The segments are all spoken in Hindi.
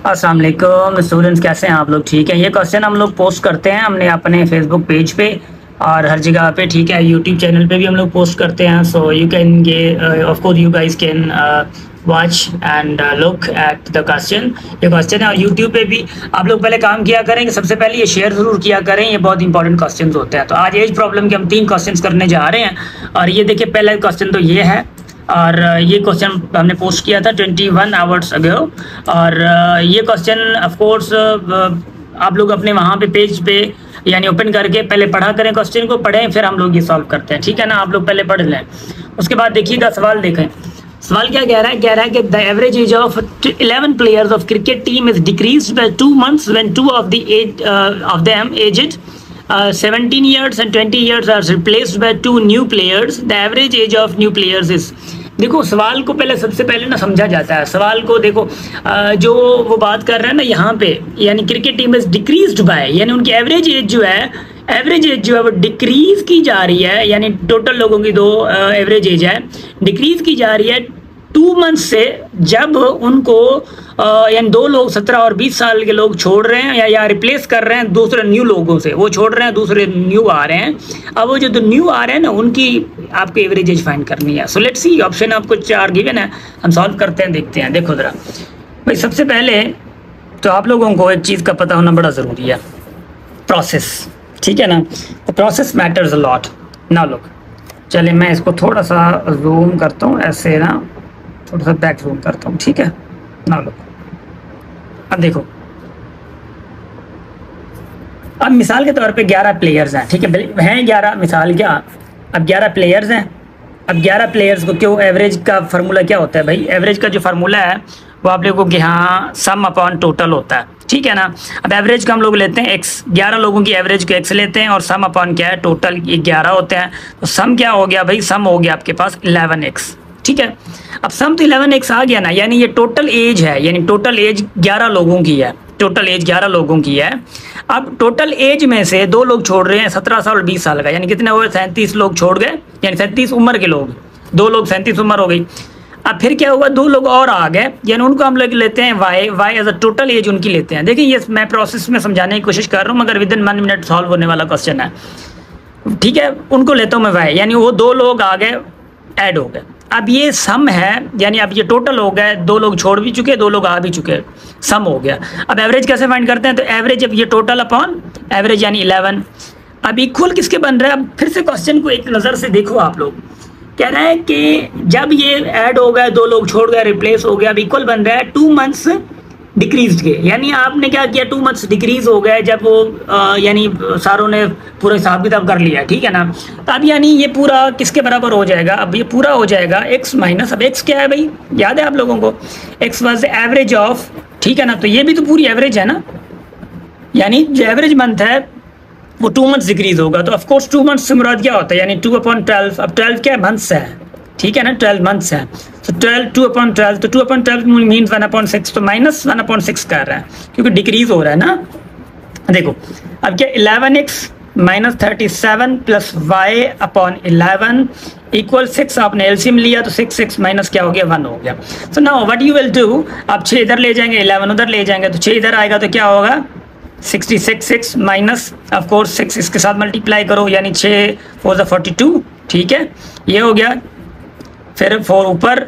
अस्सलाम वालेकुम स्टूडेंट्स, कैसे हैं आप लोग? ठीक है। ये क्वेश्चन हम लोग पोस्ट करते हैं हमने अपने फेसबुक पेज पे और हर जगह पे, ठीक है। यूट्यूब चैनल पे भी हम लोग पोस्ट करते हैं। So you can of course you guys can watch and look at the question. ये क्वेश्चन है और यूट्यूब पे भी आप लोग पहले काम किया करें कि सबसे पहले ये शेयर ज़रूर किया करें। ये बहुत इंपॉर्टेंट क्वेश्चन होते हैं। तो आज एज प्रॉब्लम के हम 3 क्वेश्चन करने जा रहे हैं और ये देखिए पहला क्वेश्चन तो ये है और ये क्वेश्चन हमने पोस्ट किया था 21 आवर्स अगो। और ये क्वेश्चन ऑफ कोर्स आप लोग अपने वहाँ पे पेज पे यानी ओपन करके पहले पढ़ा करें, क्वेश्चन को पढ़ें, फिर हम लोग ये सॉल्व करते हैं, ठीक है ना। आप लोग पहले पढ़ लें, उसके बाद देखिएगा सवाल देखें। सवाल क्या कह रहा है कि the average age of 11 players of cricket team is decreased bye 2 months when 2 of them aged 17 years and 20 years are replaced by 2 new players. The average age of new players is। देखो सवाल को पहले सबसे पहले ना समझा जाता है। सवाल को देखो जो वो बात कर रहे हैं ना यहाँ पे, यानी cricket team is decreased bye, यानी उनकी एवरेज एज जो है वो डिक्रीज की जा रही है। यानी टोटल लोगों की दो एवरेज एज है, डिक्रीज की जा रही है 2 months से, जब उनको यानी 2 लोग 17 और 20 साल के लोग छोड़ रहे हैं या रिप्लेस कर रहे हैं दूसरे न्यू लोगों से। वो छोड़ रहे हैं, दूसरे न्यू आ रहे हैं। अब वो जो न्यू आ रहे हैं ना, उनकी आपको एवरेज एज फाइंड करनी है। सो लेट्स सी, ऑप्शन आपको 4 गिवन है, हम सॉल्व करते हैं, देखते हैं। देखो ज़रा भाई, सबसे पहले तो आप लोगों को एक चीज़ का पता होना बड़ा ज़रूरी है, प्रोसेस, ठीक है ना। तो प्रोसेस मैटर्स अ लॉट। ना लोग चले, मैं इसको थोड़ा सा जूम करता हूँ, ऐसे ना थोड़ा सा बैक जूम करता हूँ, ठीक है ना लोग। अब देखो, अब मिसाल के तौर पे 11 प्लेयर्स हैं, ठीक है 11 मिसाल, क्या अब 11 प्लेयर्स हैं। अब 11 प्लेयर्स को क्यों, एवरेज का फार्मूला क्या होता है भाई? एवरेज का जो फार्मूला है वो आप लोगों के यहाँ सम अपॉन टोटल होता है, ठीक है ना। अब एवरेज का हम लोग लेते हैं x, 11 लोगों की एवरेज को x लेते हैं और सम अपॉन क्या है, टोटल, ये 11 होते हैं। तो सम क्या हो गया भाई? सम हो गया आपके पास 11x, ठीक है। अब सम तो 11x आ गया ना, यानी ये टोटल एज है, यानी टोटल एज 11 लोगों की है, टोटल एज 11 लोगों की है। अब टोटल एज में से 2 लोग छोड़ रहे हैं, 17 साल और 20 साल का, यानी कितने हुए? 37 लोग छोड़ गए, यानी 37 उम्र के लोग, 2 लोग 37 उम्र हो गई। अब फिर क्या हुआ? 2 लोग और आ गए, यानी उनको हम लोग लेते हैं y as a total age उनकी लेते हैं। देखिए ये मैं प्रोसेस में समझाने की कोशिश कर रहा हूँ, मगर विदिन 1 मिनट सॉल्व होने वाला क्वेश्चन है, ठीक है। उनको लेता हूँ मैं y, यानी वो 2 लोग आ गए, ऐड हो गए। अब ये सम है, यानी अब ये टोटल हो गए, 2 लोग छोड़ भी चुके, 2 लोग आ भी चुके, सम हो गया। अब एवरेज कैसे फाइंड करते हैं? तो एवरेज, अब ये टोटल अपॉन एवरेज यानी 11। अब इक्वल किसके बन रहा है? अब फिर से क्वेश्चन को एक नज़र से देखो आप लोग। कह रहा है कि जब ये ऐड हो गया, 2 लोग छोड़ गए, रिप्लेस हो गया, अब इक्वल बन रहा है 2 months डिक्रीज के। यानी आपने क्या किया, 2 months डिक्रीज हो गए जब वो यानी सारों ने पूरा हिसाब किताब कर लिया, ठीक है ना। तो अब यानी ये पूरा किसके बराबर हो जाएगा? अब ये पूरा हो जाएगा x माइनस, अब x क्या है भाई, याद है आप लोगों को? x वाज एवरेज ऑफ, ठीक है ना। तो ये भी तो पूरी एवरेज है ना, यानी जो एवरेज मंथ है वो 2 months डिक्रीज होगा। तो ऑफकोर्स 2 months से मुराद क्या होता है, यानी 2/12। अब 12 क्या है? मंथ्स है, ठीक है ना, 12 months है। तो 2/12, तो 2/12 मीन्स 1/6, तो माइनस 1/6 कर रहा है क्योंकि डिक्रीज हो रहा है ना। देखो अब क्या, 11x minus 37 plus y/11 equal 6। आपने एलसीएम लिया तो 6 माइनस क्या हो गया, 1 हो गया। So now what you will do, आप 6 इधर ले जाएंगे, 11 उधर ले जाएंगे, तो 6 इधर आएगा तो क्या होगा, 66 माइनस ऑफ कोर्स 6 इसके साथ मल्टीप्लाई करो, यानी 6 4 ज़ा 42, ठीक है, ये हो गया। फिर 4 ऊपर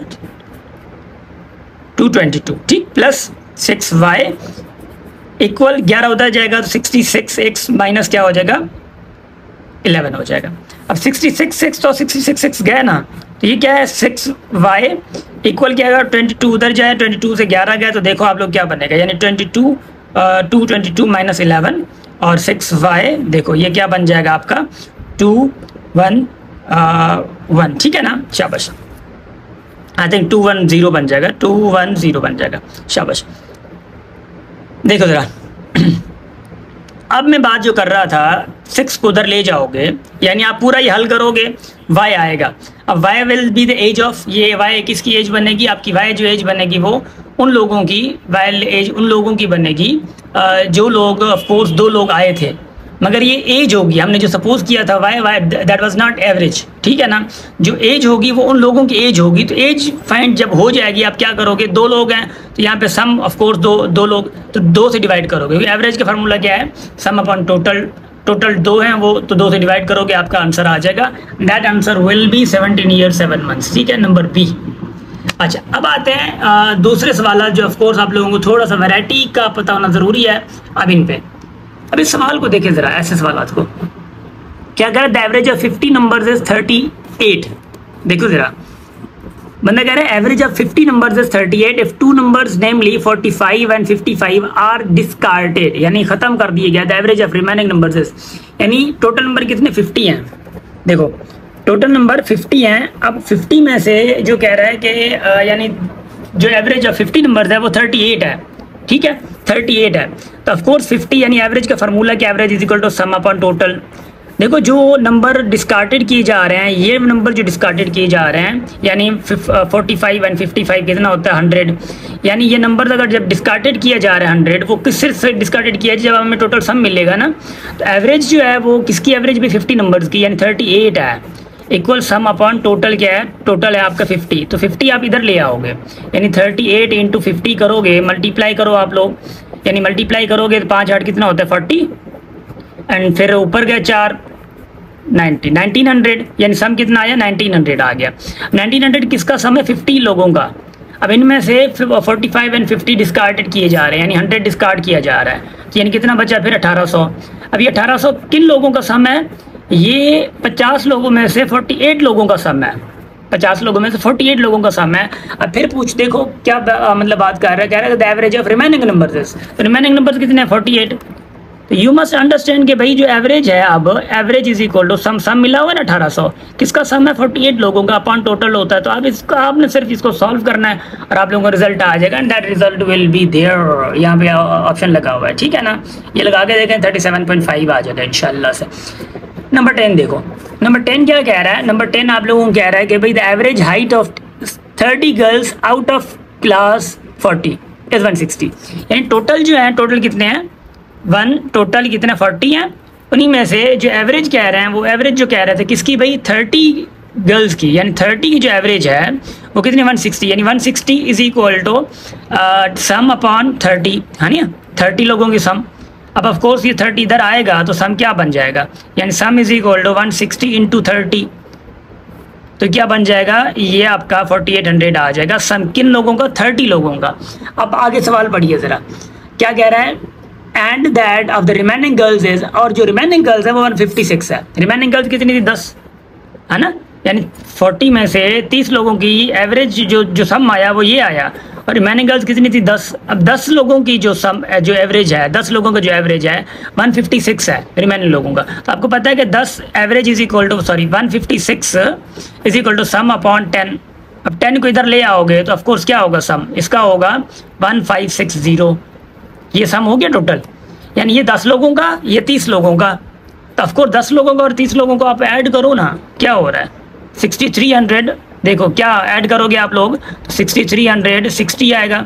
222, ठीक, प्लस 6y इक्वल 11 उधर जाएगा तो 66x माइनस क्या हो जाएगा, 11 हो जाएगा। अब 66 तो 66 गए ना, तो ये क्या है, 6y इक्वल क्या है, 22 उधर जाए, 22 से 11 गए, तो देखो आप लोग क्या बनेगा, यानी 222 माइनस 11 और 6y, देखो ये क्या बन जाएगा आपका 211, ठीक है ना, शाबाश। आई थिंक 210 बन जाएगा, 210 बन जाएगा, शाबाश। देखो ज़रा अब मैं बात जो कर रहा था, 6 को उधर ले जाओगे, यानी आप पूरा ये हल करोगे, y आएगा। अब y will be the age of, ये y किसकी एज बनेगी, आपकी y जो एज बनेगी वो उन लोगों की, y एज उन लोगों की बनेगी जो लोग ऑफकोर्स 2 लोग आए थे, मगर ये एज होगी, हमने जो सपोज किया था Y that was not average, ठीक है ना। जो एज होगी वो उन लोगों की एज होगी, तो एज फाइंड जब हो जाएगी आप क्या करोगे, 2 लोग हैं तो यहाँ पे सम ऑफ कोर्स दो लोग, तो 2 से डिवाइड करोगे। एवरेज का फार्मूला क्या है, सम अपॉन टोटल, टोटल 2 हैं वो, तो 2 से डिवाइड करोगे आपका आंसर आ जाएगा। That answer will be 17 year 7 months, ठीक है, नंबर बी। अच्छा, अब आते हैं दूसरे सवाल जो ऑफ कोर्स आप लोगों को थोड़ा सा वैरायटी का पता होना ज़रूरी है। अब इन पे, अब इस सवाल को देखें ज़रा, ऐसे सवाल को क्या कह रहा है, the average of 50 numbers is 38। देखो ज़रा, बंदा कह रहा है average of 50 numbers is 38 if 2 numbers namely 45 and 55 are discarded, यानी ख़त्म कर दिए गया। The average of remaining numbers is, यानी टोटल नंबर कितने 50 हैं। देखो टोटल नंबर 50 हैं। अब 50 में से जो कह रहा है कि यानी जो एवरेज ऑफ 50 नंबर्स है वो 38 है, ठीक है, 38 है। तो ऑफ कोर्स 50 यानी एवरेज का फार्मूला क्या, average is equal to sum upon total. देखो जो नंबर डिस्कार्डेड किए जा रहे हैं, ये नंबर जो डिस्कार्डेड किए जा रहे हैं, यानी 45 एंड 55 कितना होता है 100, यानी ये नंबर अगर जब डिस्कार्डेड किया जा रहा है 100, वो किस से डिस्कार्डेड किया है, जब हमें टोटल सम मिलेगा ना, तो एवरेज जो है वो किसकी एवरेज भी 50 नंबर्स की, यानी 38 है, इक्वल सम अपॉन टोटल क्या है, टोटल है आपका 50, तो 50 आप इधर ले आओगे, यानी 38 इंटू 50 करोगे, मल्टीप्लाई करो आप लोग, यानी मल्टीप्लाई करोगे तो 5 8 कितना होता है 40, एंड फिर ऊपर गया 4 1900, यानी सम कितना आया 1900 आ गया। 1900 किसका सम है, 50 लोगों का। अब इनमें से 45 एंड 50 डिस्कार्डेड किए जा रहे हैं, यानी 100 डिस्कार्ड किया जा रहा है, तो यानी कितना बचा फिर 1800। अब ये 1800 किन लोगों का सम है, ये 50 लोगों में से 48 लोगों का सम है, 50 लोगों में से 48 लोगों का सम है। अब फिर पूछ देखो क्या मतलब बात कर रहा है, कह रहा है the average of remaining numbers, तो रिमेनिंग नंबर्स कितने हैं 48। तो यू मस्ट अंडरस्टैंड कि भाई जो एवरेज है, अब एवरेज इज इक्वल टू सम मिला हुआ है ना 1800, किसका सम है 48 लोगों का अपॉन टोटल होता है। तो अब इसका आपने सिर्फ इसको सॉल्व करना है और आप लोगों का रिजल्ट आ जाएगा, and that result will be there, यहाँ पे ऑप्शन लगा हुआ है, ठीक है ना, ये लगा के देखें 37.5 आ जाएगा इंशाल्लाह से। नंबर 10 देखो, नंबर 10 क्या कह रहा है, नंबर 10 आप लोगों को कह रहा है कि भाई the average height of 30 girls out of class 40 is 160, यानी टोटल जो है, टोटल कितने हैं टोटल कितने 40 हैं, उन्हीं में से जो एवरेज कह रहे हैं, वो एवरेज जो कह रहे थे किसकी भाई 30 गर्ल्स की, यानी 30 की जो एवरेज है वो कितनी 160, यानी 160 is equal to sum upon 30, है ना, 30 लोगों की सम। अब ऑफ कोर्स ये 30 इधर आएगा तो सम क्या बन जाएगा, यानी sum is equal to 160 into 30, तो क्या बन जाएगा, ये आपका 4800 आ जाएगा। सम किन लोगों का, 30 लोगों का। अब आगे सवाल पढ़िए ज़रा, क्या कह रहा है, and that of the remaining girls is, और जो रिमेनिंग गर्ल्स है वो 156 है। रिमेनिंग गर्ल्स कितनी थी 10, है ना, यानी 40 में से 30 लोगों की एवरेज जो सम आया वो ये आया, और रिमेनिंग गर्ल्स कितनी थी 10। अब 10 लोगों की जो सम जो एवरेज है, 10 लोगों का जो एवरेज है 156 है रिमेनिंग लोगों का। तो आपको पता है कि 10 average is equal to 156 is equal to sum upon 10। अब 10 को इधर ले आओगे तो ऑफकोर्स क्या होगा, सम इसका होगा 1560, ये सम हो गया टोटल, यानी ये 10 लोगों का, ये 30 लोगों का, तो ऑफकोर्स 10 लोगों का और 30 लोगों को आप ऐड करो ना, क्या हो रहा है 6300। देखो क्या ऐड करोगे आप लोग, तो 6300 60 आएगा।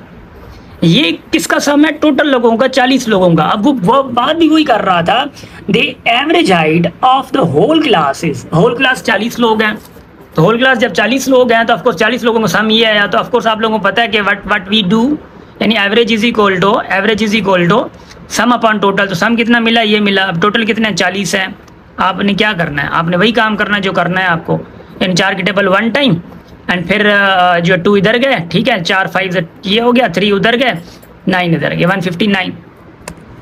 ये किसका सम है, टोटल लोगों का, 40 लोगों का। अब वो बात भी वही कर रहा था, the average height of the whole class is, whole class 40 लोग हैं, तो होल क्लास जब 40 लोग हैं तो ऑफकोर्स 40 लोगों का सम ये आया। तो ऑफकोर्स आप लोगों को पता है कि व्हाट वी डू, यानी average is equal to sum upon total. तो सम कितना मिला, ये मिला। अब टोटल कितना 40 है। आपने क्या करना है, आपने वही काम करना है जो करना है आपको, यानी 4 की टेबल 1 टाइम, एंड फिर जो 2 इधर गए, ठीक है, 4 5 ये हो गया, 3 उधर गए, 9 इधर गए, 159।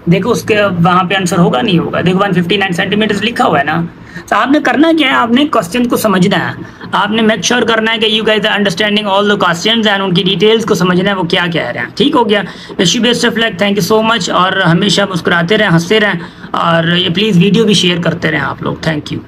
देखो उसके वहाँ पे आंसर होगा नहीं होगा, देखो 159 सेंटीमीटर लिखा हुआ है ना। तो आपने करना क्या है, आपने क्वेश्चन को समझना है, आपने मेक श्योर करना है कि you guys are understanding all the questions and उनकी डिटेल्स को समझना है वो क्या कह रहे हैं। ठीक हो गया, wish you best of luck, thank you so much, और हमेशा मुस्कुराते रहें, हंसते रहें, और ये प्लीज़ वीडियो भी शेयर करते रहें आप लोग। Thank you.